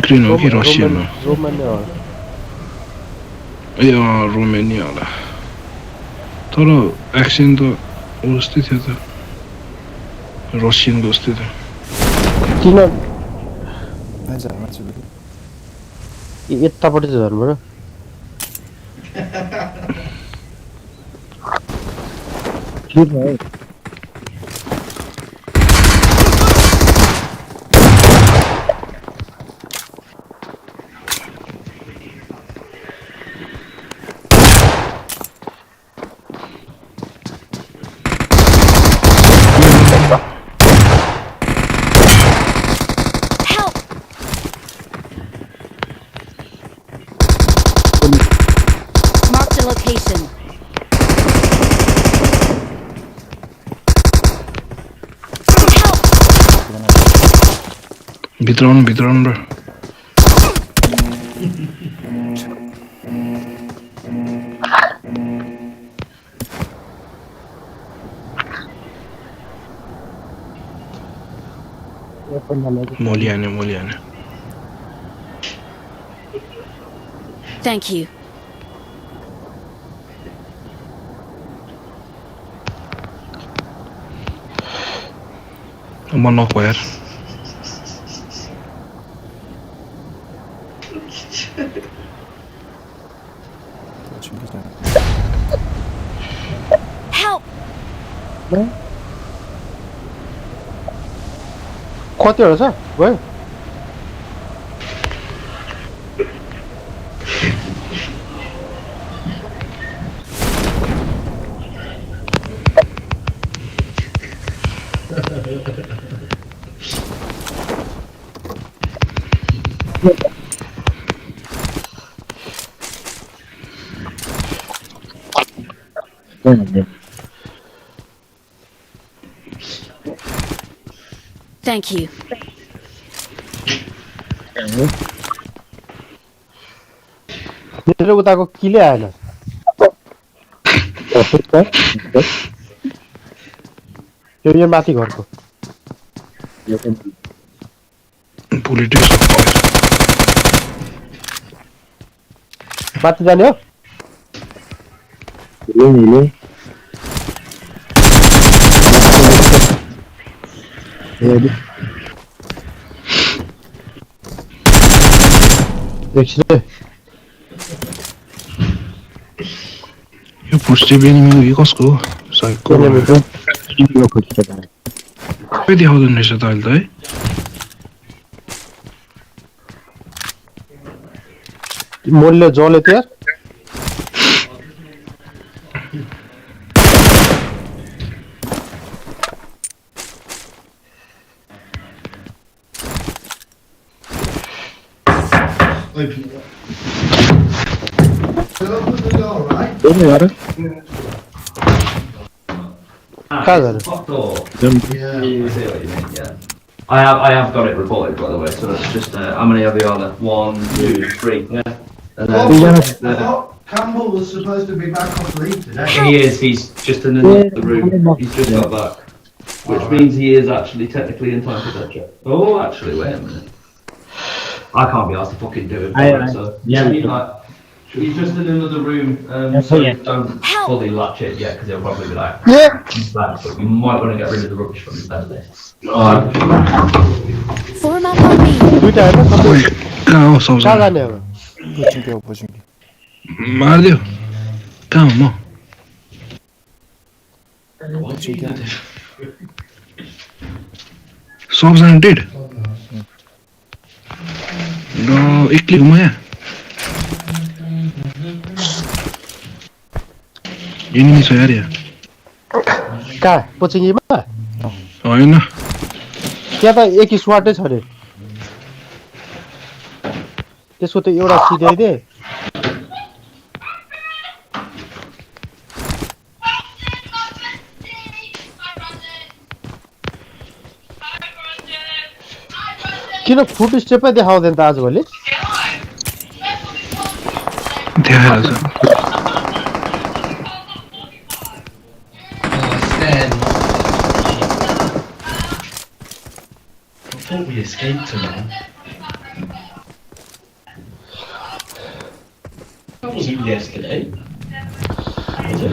Ukraine हो कि Russian हो? रोमानिया हो। ए रोमानिया होला तर एक्सेन्ट त उस्तै थियो त रसियनको जस्तै थियो किन मान्छे यतापट्टि चाहिँ झर्नु पर्यो के भयो Marked a location. भित्र आउनु र मोलियाने Thank you. म नक यार Help! कतिवटा छ भयो Thank you. मेरो उताको किले आएन यो माथि घरको पोलिटिक्स माथि जाने हो यो फुटस्टेप एनिमी यो कसको हो साइकको खै देखाउँदैन रहेछ त अहिले त है मोलले जले त्यहाँ कहाँ जाने I have got it reported, by the way. So it's just how many have you ordered? 1, 2, 3. Yeah. And Campbell was supposed to be back off leave today. he is. He's just in another room. He's just got back, which means he is actually technically entitled to that check. Oh, actually, wait a minute. I can't be asked to fucking do it. So yeah, he's just in another room. So don't fully latch it yet, because he'll probably be like, he's back. But we might want to get rid of the rubbish from his bed list. Form up on me. दुईटा हैन सबै कहाँ हो सब कहाँ जाने अब मारिदियो कहाँ हो म सबजना डेड र एक्लै हुँ म यहाँ एनिमी छ यार यहाँ कहाँ पोचिङीमा होइन त्यहाँ त एक स्वाटै छ रे त्यसको त एउटा सिधाइदे किन फुट स्टेपै देखाउँदैन त आजभोलि देखाइरहेछ I thought we escaped tonight. That wasn't yesterday. Was it?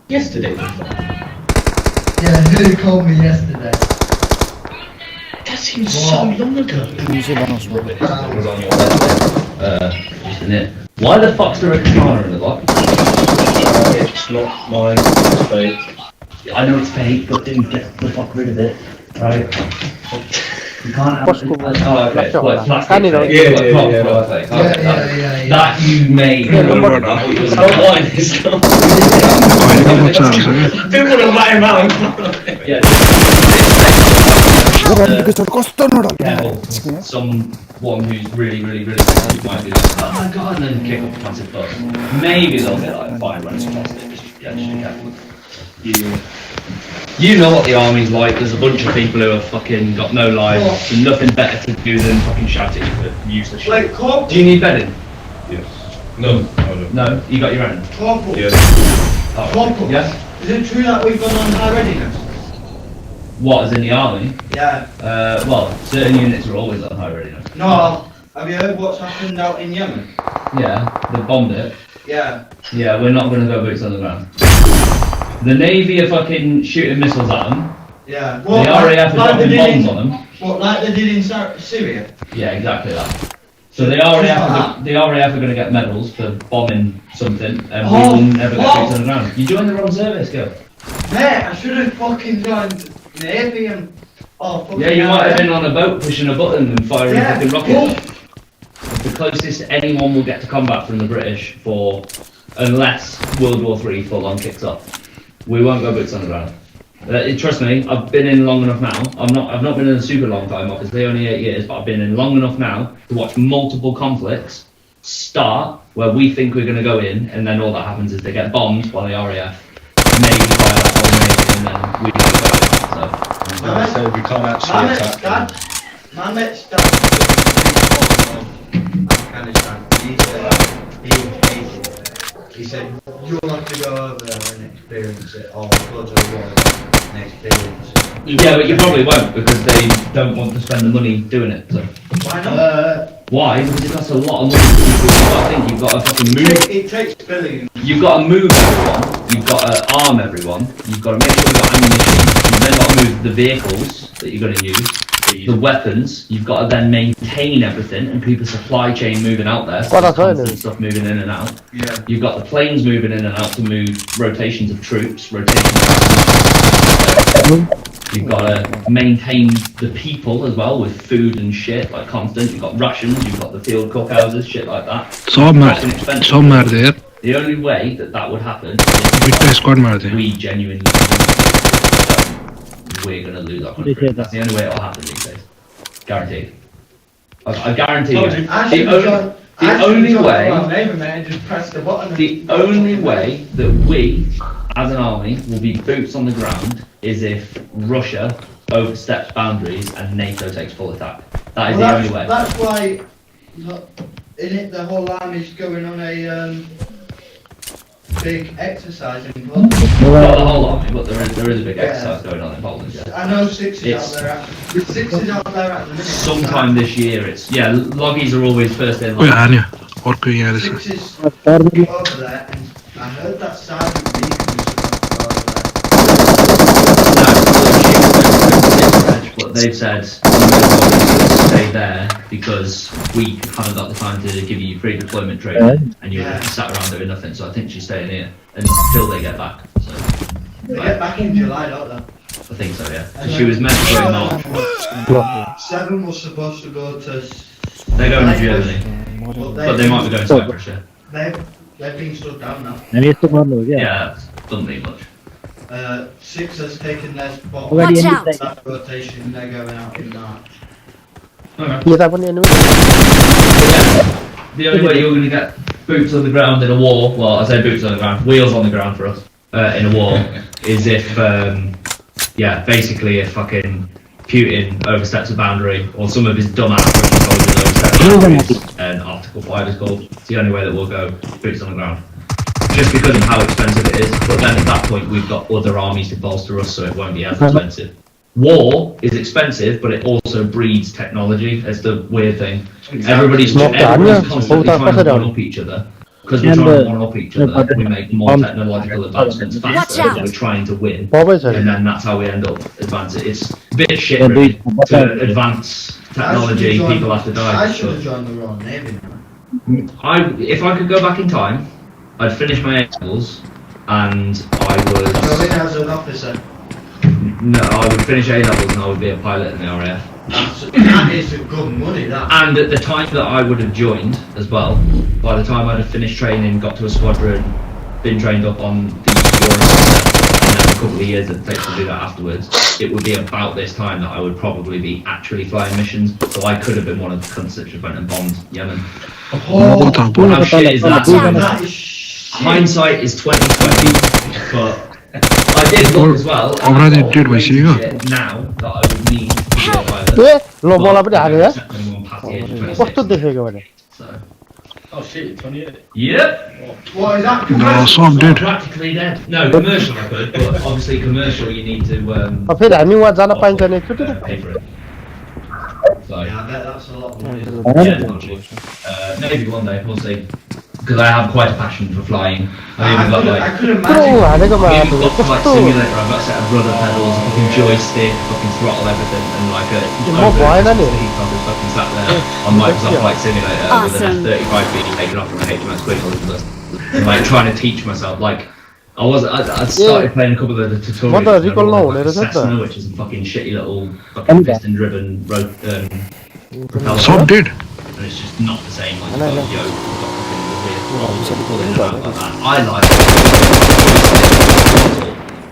Yesterday was that. Yeah, who called me yesterday? That seems so long ago. Iyice bana sor. It was on your left. Just in it. Why the fuck's there a katana in the lock? It's not mine, it's fake. I know it's fake, but then get the fuck rid of it. Right? You can't have Posso- oh, okay. Lascia Like ora. plastic Cani no- fake. Yeah, Like yeah, proper yeah, proper right. fake. Okay, Yeah. That you made. It's not mine, it's not. Koyga baksana. I didn't want to let him out in front of him. Yeah. Vuoran nykyistä kostonnolla. Careful. Someone who's really might be like, oh my god, and then kick up a massive fuss. Maybe they'll get like 5 rounds of plastic. Just be careful. You know what the army's like. There's a bunch of people who have fucking got no life, and nothing better to do than fucking shout at you for useless shit. Wait, Corporal. Do you need bedding? Yes. No, I don't. No, you got your own. Corporal. Yes. Oh, Corporal. yes. Is it true that we've gone on high readiness? What, as in the army? Yeah. Well, certain units are always on high readiness. No. Have you heard what's happened out in Yemen? Yeah, they bombed it. Yeah. Yeah, we're not going to go boots on the ground. The Navy are fucking shooting missiles at them. Yeah. The RAF are dropping bombs on them. What, like they did in Syria? Yeah, exactly that. So the RAF are going to get medals for bombing something, and we will never get boots on the ground. You joined the wrong service, girl. Mate, I should have fucking joined Navy and... Oh, fucking Yeah, you hell, might have been on a boat pushing a button and firing Yeah. fucking rockets. The closest anyone will get to combat from the British for, unless World War III full on kicks off. We won't go boots on the ground. Trust me, I've been in long enough now. I've not been in a super long time, obviously, only 8 years, but I've been in long enough now to watch multiple conflicts start where we think we're going to go in, and then all that happens is they get bombed by the RAF, maybe by that whole Navy, and then we can go in. So, So we can't actually attack them. My mate's dad was in Afghanistan. He said, you'll have to go over there and experience it, or go to the war and experience it. yeah, but you probably won't because they don't want to spend the money doing it. So. Why not? Why? Because it costs a lot of money. I think you've got to fucking move. It takes billions. You've got to move everyone. You've got to arm everyone. You've got to make sure you've got ammunition. You've then got to move the vehicles that you're going to use. The weapons. You've got to then maintain everything and keep a supply chain moving out there. So there's constant stuff moving in and out. Yeah. You've got the planes moving in and out to move rotations of troops, rotations of You've got to maintain the people as well with food and shit, like constant. You've got rations, you've got the field cookhouses, shit like that. Some are there. The only way that would happen Bitta squad are there. is we genuinely we're going to lose our country. That's the only way it'll happen these days. Guaranteed. I guarantee you. The only way that we, as an army, will be boots on the ground is if Russia oversteps boundaries and NATO takes full attack. That is the only way. That's why, the whole army's going on a big exercise in Poland. Not the whole army, but there is a big exercise going on in Poland. Yeah. I know Six is out there at the minute. Sometime this year, loggies are always first in Koy line. Anya. Orkun yeri. Six is over there, and I heard that Sergeant Beacon But they've said stay there because we haven't got the time to give you free deployment training and you're sat around doing nothing. So I think she's staying here until they get back. So they get back in July, don't they? I think so, yeah. So she was meant to go in March. 7 was supposed to go to. They're going to Germany, but they might be going to Cyprus. Yeah. They've been stood down now. Yeah, doesn't mean much. 6 has taken their spot. Watch out! That rotation, they're going out in March. Kita pun ini. The only way you're going to get boots on the ground in a war, well, I say boots on the ground, wheels on the ground for us, in a war, is if, basically if fucking Putin oversteps a boundary, or some of his dumbass Russian soldiers overstep boundaries, and Article 5 is called. It's the only way that we'll go boots on the ground. Just because of how expensive it is, but then at that point we've got other armies to bolster us, so it won't be as expensive. war is expensive, but it also breeds technology. It's the weird thing. Everybody's Not constantly that, trying to yeah. one up each other. Because we're trying to one up each other, we make more technological advancements faster. out. We're trying to win, Bobby said. and then that's how we end up advancing. It's a bit shit really. To advance technology, people have to die. I should have joined the Royal Navy now. If I could go back in time, I'd finish my A-levels, and I would. Go in as an officer. No, I would finish A-levels and I would be a pilot in the RAF. That is good money, that. And at the time that I would have joined as well, by the time I'd have finished training, got to a squadron, been trained up on the Eurofighter, and then a couple of years it takes to do that afterwards, it would be about this time that I would probably be actually flying missions. So I could have been one of the cunts that just went and bombed Yemen. Oh, How shit is that? That is shit. Hindsight is 2020, but I did look as well. and Already I've got did, all we the see you. shit now that I would need to be a pilot. Lo bola पनि हाल्यो है कस्तो So, देखेको भने Oh shit, 28. yep. What is that? No, some did. Practically dead. No, commercial I could, but obviously commercial you need to फेरि हामी वहाँ जान पाइन्छ नि एकचोटि pay for it. So, Yeah, I bet that's a lot of money. yeah, it's not cheap. Maybe one day, we'll see. Because I have quite a passion for flying. I even got like, I could यत्रो imagine. हालेकोमा I even got like कस्तो simulator. I've got a set of rudder pedals, a fucking joystick, fucking throttle everything, and like a. More wide, isn't it? I'm just fucking sat there on Microsoft Flight Simulator with Awesome. an F-35 being taken off from a HMS Queen Elizabeth, and like trying to teach myself like. I started playing a couple of the tutorials. What the and they're recall all, now, like, is it Cessna, that? which is a fucking shitty little fucking piston-driven road propeller. Some did. And it's just not the same. Like, I know. yo, you've got fucking the weird throttle pulling around like that. I like it.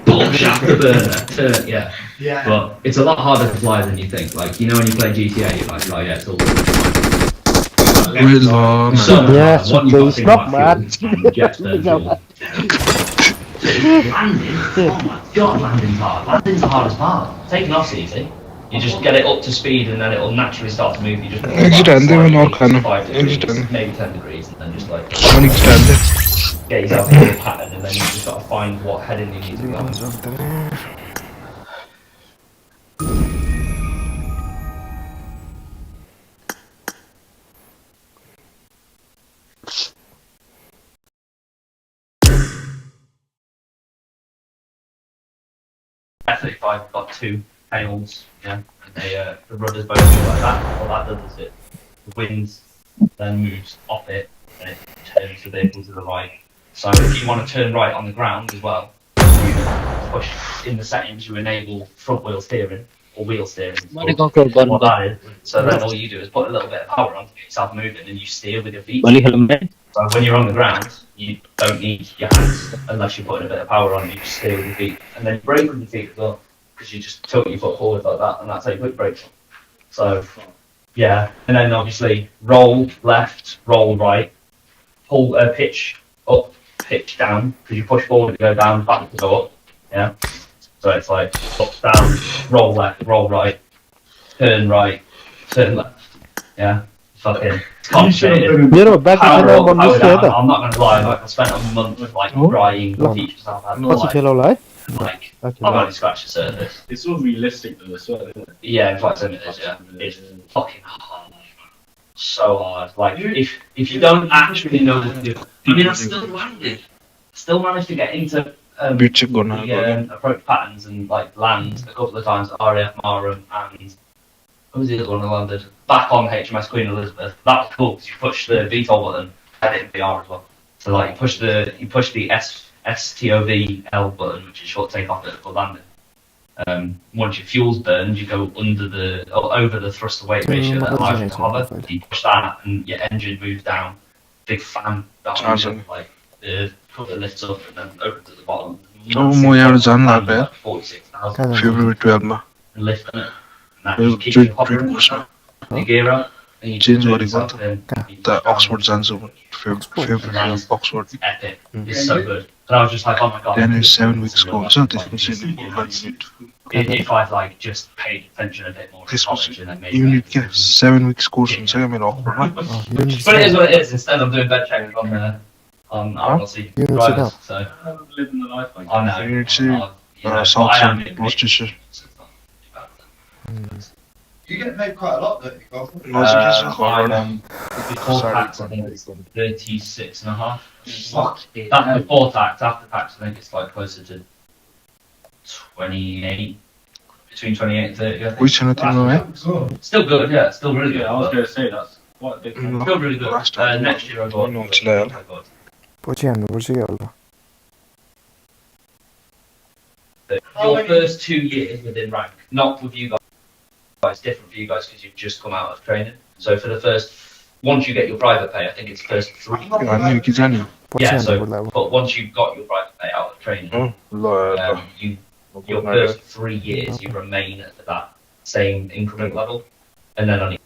Push afterburner, yeah. Yeah. But it's a lot harder to fly than you think. Like, you know when you play GTA, you're like, oh yeah, it's all Well, so much Yeah, harder. One, you've got to think not about mad. fuel, jets, then fuel. Landing? Oh my god, landing's hard. Landing's the hardest part. Taking off's easy. You just get it up to speed and then it'll naturally start to move. You just Extend them and all kind of- 5 degrees, extend. maybe 10 degrees, and then just like One extended. get yourself into a pattern, and then you just got to find what heading you need to go. F-35 got 2 tails, yeah, and the rudders both go like that. All that does is it, the wind then moves off it, and it turns the vehicle to the right. So if you want to turn right on the ground as well, you push in the settings, you enable front wheel steering, or wheel steering. What that is. So then all you do is put a little bit of power on to get yourself moving, and you steer with your feet. So when you're on the ground, you don't need your hands unless you're putting a bit of power on. You just steer with your feet, and then you brake with your feet as well, because you just tilt your foot forward like that, and that's how you put your brakes on. So yeah, and then obviously roll left, roll right, pull pitch up, pitch down, because you push forward to go down, back to go up. Yeah. So it's like up, down, roll left, roll right, turn left. Yeah. Fucking it's complicated. मेरो back Power छैन up, मन power निस्क्यो है down. त I'm not gonna lie, like I spent a month like trying to teach myself how to पछि fly. खेलौला है Like Okay. I've only scratched the surface. It's all realistic though as well, isn't it? Yeah, in fact, it is. Yeah, it's fucking hard. So hard. Like if you don't actually know what to do, I mean, I still landed. Still managed to get into Beach gonna the approach patterns and like land a couple of times at RAF Marham, and what was the other one I landed? Back on HMS Queen Elizabeth. That was cool because you push the VTOL button and it VR as well. So like you push the STOVL button, which is short takeoff vertical landing. Once your fuel's burned, you go over the thrust to weight ratio that allows you to hover. You push that and your engine moves down. Big fan behind you, like the cover lifts up and then opens at the bottom. म यहाँ जान लाग्यो Like 46,000 February 12 मा and lift in it. And that just keeps you hovering. You gear up and you Change turn what you yourself want. in, you त push down. Oxford जान्छु February Oxford. It's epic. It's so good. And I was just like, oh my god. Then it's this 7 is weeks real को life. हुन्छ Like, त्यसपछि if I'd like just paid attention a bit more in college त्यसपछि and then maybe unit क्या 7 weeks course हुन्छ क्या मेरो अक्सफोर्डमा but it is what it is. Instead I'm doing bed checkers on RLC drivers. So I'm living the life like I know. Unit C, You know, but South I am Sun, in Worcestershire. You get paid quite a lot, don't you, Bob? No, it's just a I'm horror. before tax, I think it's 36 and a half. Fuck. That's before tax. After tax, I think it's like closer to 28, between 28 and 30. I think. Which one team are Still good, yeah. Still really good. I was going to say that's quite a big. we? Still really good. Last time Next year I got. No, it's loyal. Your first 2 years within rank, not with you guys, different for you guys because you've just come out of training. So for the first, once you get your private pay, I think it's first 3. Yeah, new kids anyway. Yeah, so but once you've got your private pay out of training, Oh, loyal. your first 3 years you remain at that same increment level, and then on